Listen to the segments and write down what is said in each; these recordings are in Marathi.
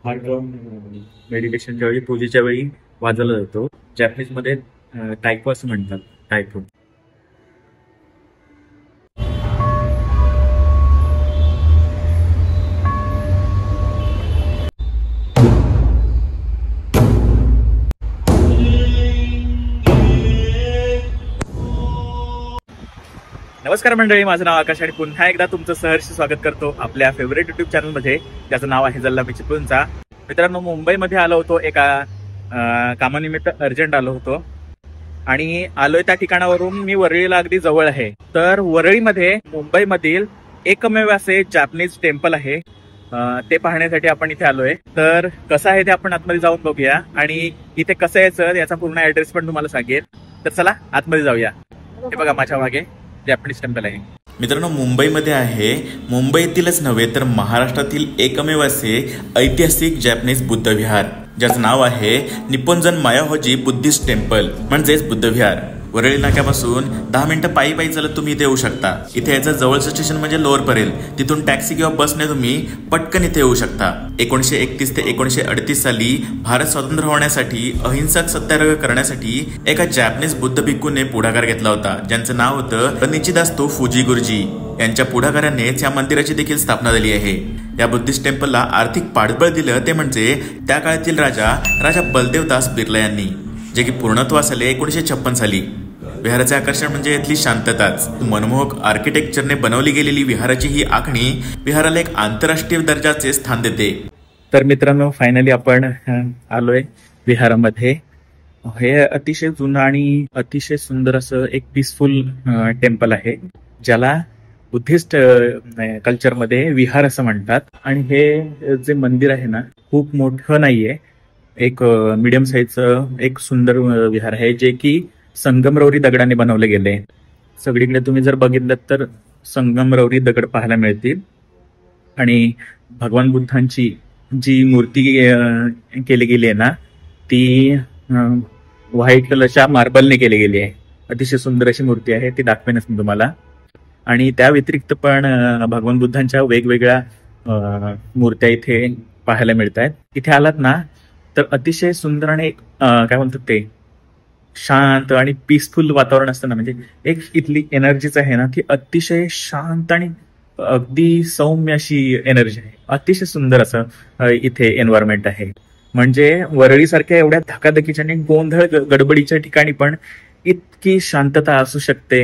हा ड्रम मेडिटेशनच्या वेळी पूजेच्या वेळी वाजवला जातो. जॅपनीज मध्ये टायको असं म्हणतात. टायको. नमस्कार मंडळी, माझं नाव आकाश आणि पुन्हा एकदा तुमचं सहर्ष स्वागत करतो आपल्या फेवरेट युट्यूब चॅनल मध्ये, ज्याचं नाव आहे जल्ला चिपळूणचा. मित्रांनो, मुंबईमध्ये आलो होतो, एका कामानिमित्त अर्जंट आलो होतो आणि आलोय त्या ठिकाणावरून मी वरळीला अगदी जवळ आहे. तर वरळीमध्ये मुंबईमधील एकमेव असे जॅपनीज टेम्पल आहे, ते पाहण्यासाठी आपण इथे आलोय. तर कसं आहे ते आपण आतमध्ये जाऊन बघूया आणि इथे कसं यायचं याचा पूर्ण ऍड्रेस पण तुम्हाला सांगेल. तर चला आतमध्ये जाऊया. हे बघा माझ्या मागे जॅपनीज टेम्पल आहे. मित्रांनो, मुंबईमध्ये आहे. मुंबईतीलच नव्हे तर महाराष्ट्रातील एकमेव असे ऐतिहासिक जॅपनीज बुद्ध विहार, ज्याचं नाव आहे निप्पोंजन मायाहोजी बुद्धिस्ट टेम्पल, म्हणजेच बुद्ध विहार. वरळी नाक्यापासून 10 मिनिटं पायी पायी चालत तुम्ही इथे येऊ शकता. इथे याचं जवळचं स्टेशन म्हणजे लोअर परेल. तिथून टॅक्सी किंवा बसने तुम्ही पटकन इथे येऊ शकता. 1931 ते 1938 साली भारत स्वतंत्र होण्यासाठी अहिंसक सत्याग्रह करण्यासाठी एका जॅपनीज बुद्ध भिक्खूने पुढाकार घेतला होता, ज्यांचं नाव होतं निचिदास्तो फुजी गुरुजी. यांच्या पुढाकारानेच या मंदिराची देखील स्थापना झाली आहे. या बुद्धिस्ट टेम्पलला आर्थिक पाठबळ दिलं ते म्हणजे त्या काळातील राजा बलदेवदास बिर्ला यांनी, जे की पूर्णत्वास आले 1956 साली. विहाराचे आकर्षण म्हणजे इथली शांतताच. मनमोहक आर्किटेक्चरने बनवली गेलेली विहाराची ही आखणी विहाराला एक आंतरराष्ट्रीय दर्जाचे स्थान देते. तर मित्रांनो, फायनली आपण आलोय विहारामध्ये. हे अतिशय जुनं आणि अतिशय सुंदर असं एक पीसफुल टेम्पल आहे, ज्याला बुद्धिस्ट कल्चरमध्ये विहार असं म्हणतात. आणि हे जे मंदिर आहे ना, खूप मोठं नाहीये, एक मीडियम साईजचं एक सुंदर विहार आहे, जे की संगमरवरी दगडाने बनवले गेले. सगळीकडे तुम्ही जर बघितलं तर संगमरवरी दगड पाहायला मिळतील. आणि भगवान बुद्धांची जी मूर्ती केली गेली आहे ना, ती व्हाईट कलरच्या मार्बलने केली गेली आहे. अतिशय सुंदर अशी मूर्ती आहे, ती दाखवेनच मी तुम्हाला. आणि त्या व्यतिरिक्त पण भगवान बुद्धांच्या वेगवेगळ्या मूर्त्या इथे पाहायला मिळत आहेत. इथे आलात ना तर अतिशय सुंदर आणि काय म्हणतात ते शांत आणि पीसफुल वातावरण असतं ना, म्हणजे एक इथली एनर्जीच आहे ना, ती अतिशय शांत आणि अगदी सौम्य अशी एनर्जी आहे. अतिशय सुंदर असं इथे एन्व्हायरमेंट आहे. म्हणजे वरळीसारख्या एवढ्या धकाधकीच्या आणि गोंधळ गडबडीच्या ठिकाणी पण इतकी शांतता असू शकते,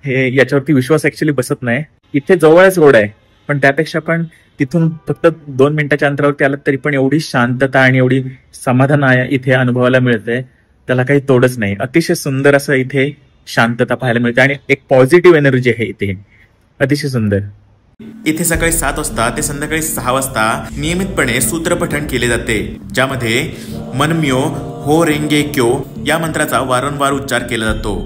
हे याच्यावरती विश्वास ऍक्च्युली बसत नाही. इथे जवळच रोड आहे, पण त्यापेक्षा पण तिथून फक्त 2 मिनिटाच्या अंतरावरती आलं तरी पण एवढी शांतता आणि एवढी समाधान इथे अनुभवायला मिळते, त्याला काही तोडच नाही. अतिशय सुंदर असं इथे शांतता पाहायला मिळते आणि एक पॉझिटिव्ह एनर्जी आहे इथे, अतिशय सुंदर. इथे सकाळी 7 वाजता ते संध्याकाळी 6 वाजता नियमितपणे सूत्रपठण केले जाते, ज्यामध्ये मनम्यो हो रेंगे क्यो या मंत्राचा वारंवार उच्चार केला जातो.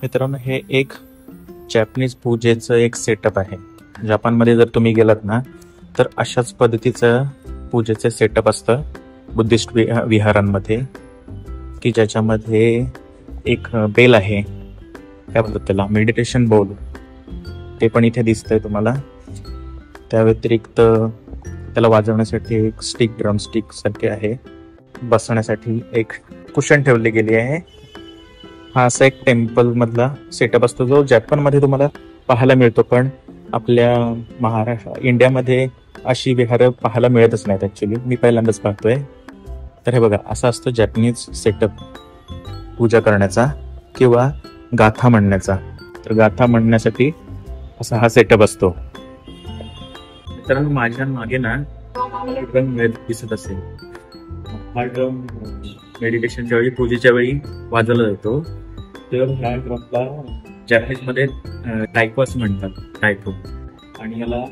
मित्रांनो, हे एक जॅपनीज पूजेचं एक सेटअप आहे. जपानमध्ये जर तुम्ही गेलात ना तर अशाच पद्धतीचं पूजेचं सेटअप असतं बुद्धिस्ट विहारांमध्ये, की ज्याच्यामध्ये एक बेल आहे, काय म्हणतात त्याला, मेडिटेशन बोल, ते पण इथे दिसतंय तुम्हाला. त्या व्यतिरिक्त त्याला वाजवण्यासाठी एक स्टिक, ड्रम स्टिक सारखे आहे. बसण्यासाठी एक कुशन ठेवली गेली आहे. हा असा एक टेम्पल मधला सेटअप असतो, जो जपानमध्ये तुम्हाला पाहायला मिळतो, पण आपल्या महाराष्ट्र इंडियामध्ये अशी विहार पाहायला मिळतच नाहीत. ऍक्च्युली मी पहिल्यांदाच पाहतोय. तर हे बघा, असा असतो जॅपनीज सेटअप पूजा करण्याचा किंवा गाथा म्हणण्याचा. तर गाथा म्हणण्यासाठी असा हा सेटअप असतो. मित्रांनो, माझ्या मागे ना ड्रम दिसत असेल. हा ड्रम मेडिटेशनच्या वेळी पूजेच्या वेळी वाजवला जातो. तर ह्या ड्रमला जॅपनीज मध्ये टायको असं म्हणतात, टायको. आणि याला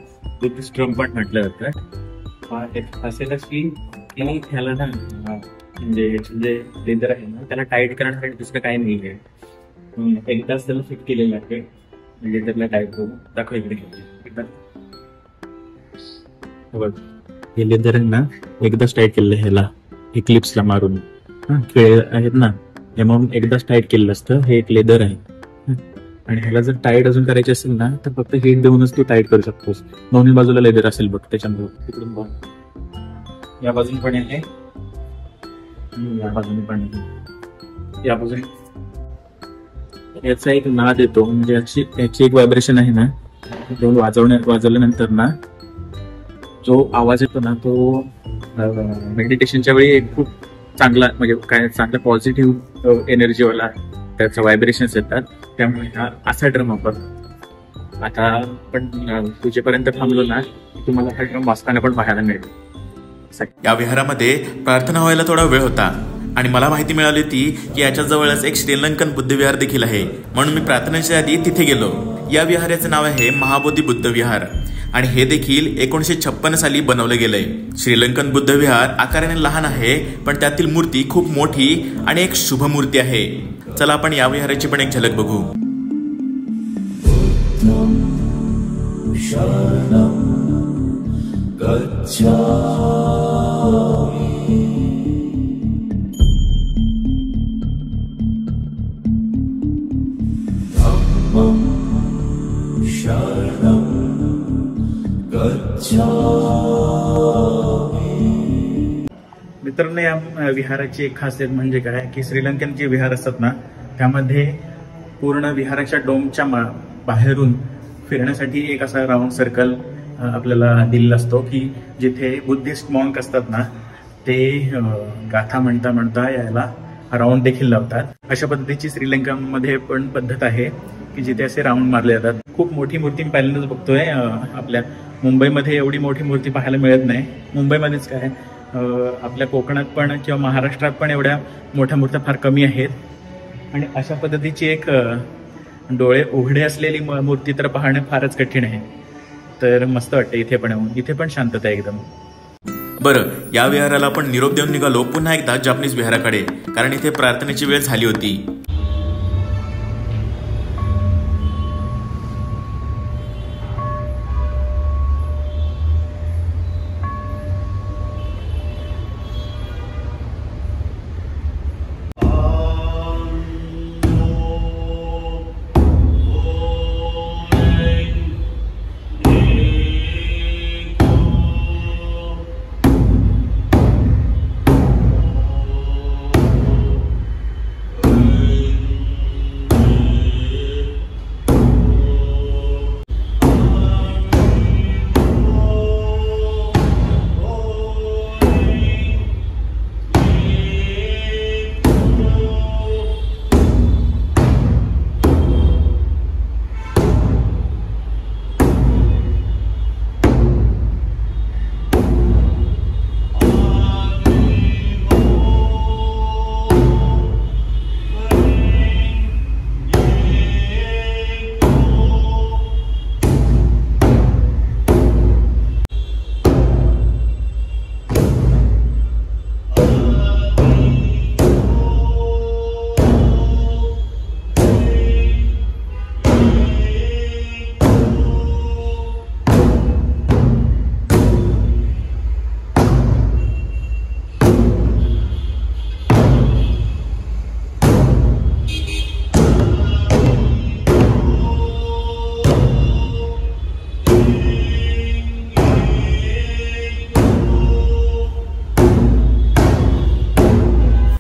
बुद्धिस्ट ड्रम पण म्हटलं जातं. असेलच की ह्याला ना म्हणजे जे लेदर आहे ना, त्याला टाईट करण्यासाठी दुसरं काही नाही आहे. एकदाच त्याला फिट केलेलं आहे, म्हणजे त्याला टाईप दाखव इकडे. हे लेदर आहे ना एकदाच टाईट केलेलं, ह्याला क्लिप्सला मारून खेळ आहेत ना, हे म्हणून एकदाच टाईट केलेलं असतं. हे एक लेदर आहे, आणि ह्याला जर टाईट अजून करायची असेल ना तर फक्त हिट देऊनच तू टाईट करू शकतोस. दोन्ही बाजूला लेदर असेल बघ, त्याच्यामुळे तिकडून बघ, या बाजूने पण आहे, या बाजूने पण आहे, या बाजूने. याचा एक नाद येतो, म्हणजे याची एक व्हायब्रेशन आहे ना, दोन वाजवल्यानंतर ना जो आवाज येतो ना तो मेडिटेशनच्या वेळी खूप चांगला, म्हणजे काय चांगला पॉझिटिव्ह एनर्जीवाला त्याचं व्हायब्रेशन्स येतात. त्यामुळे हा असा ड्रम वापरतो. आता आपण तुझ्यापर्यंत थांबलो ना, तुम्हाला हा ड्रम वाजताना पण पाहायला मिळेल. या विहारामध्ये प्रार्थना व्हायला थोडा वेळ होता, आणि मला माहिती मिळाली होती की याच्या जवळच एक श्रीलंकन बुद्ध विहार देखील आहे, म्हणून मी प्रार्थनेच्या आधी तिथे गेलो. या विहाराचे नाव आहे महाबोधी बुद्ध विहार, आणि हे देखील 1956 साली बनवले गेलंय. श्रीलंकन बुद्ध विहार आकाराने लहान आहे, पण त्यातील मूर्ती खूप मोठी आणि एक शुभ मूर्ती आहे. चला आपण या विहाराची पण एक झलक बघू. मित्रांनो, या विहाराची एक खासियत म्हणजे काय की श्रीलंकन जे विहार असतात ना त्यामध्ये पूर्ण विहाराच्या डोमच्या बाहेरून फिरण्यासाठी एक असा राऊंड सर्कल आपल्याला दिलेला असतो, की जिथे बुद्धिस्ट मॉन्क असतात ना ते गाथा म्हणता म्हणता यायला राऊंड देखील लावतात. अशा पद्धतीची श्रीलंकामध्ये पण पद्धत आहे की जिथे असे राऊंड मारले जातात. खूप मोठी मूर्ती पहिल्यांदाच बघतोय. आपल्या मुंबईमध्ये एवढी मोठी मूर्ती पाहायला मिळत नाही. मुंबईमध्येच काय आपल्या कोकणात पण किंवा महाराष्ट्रात पण एवढ्या मोठ्या मूर्त्या फार कमी आहेत. आणि अशा पद्धतीची एक डोळे उघडे असलेली मूर्ती तर पाहणं फारच कठीण आहे. तर मस्त वाटतं इथे पण येऊन. इथे पण शांतता आहे एकदम. बरं, या विहाराला आपण निरोप देऊन निघालो पुन्हा एकदा जापनीज विहाराकडे, कारण इथे प्रार्थनेची वेळ झाली होती.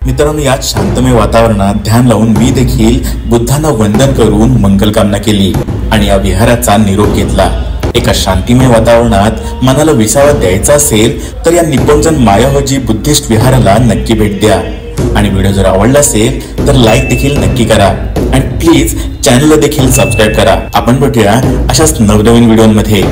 मित्रांनो, याच शांतमय वातावरणात ध्यान लावून मी देखील बुद्धांना वंदन करून मंगलकामना केली आणि या विहाराचा निरोप घेतला. एका शांतिमय वातावरणात मनाला विसावा द्यायचा असेल तर या निप्पोंजन मायाहोजी बुद्धिस्ट विहाराला नक्की भेट द्या. आणि व्हिडिओ जर आवडला असेल तर लाईक देखील नक्की करा आणि प्लीज चॅनलला देखील सबस्क्राईब करा. आपण भेटूया अशाच नवनवीन व्हिडिओमध्ये.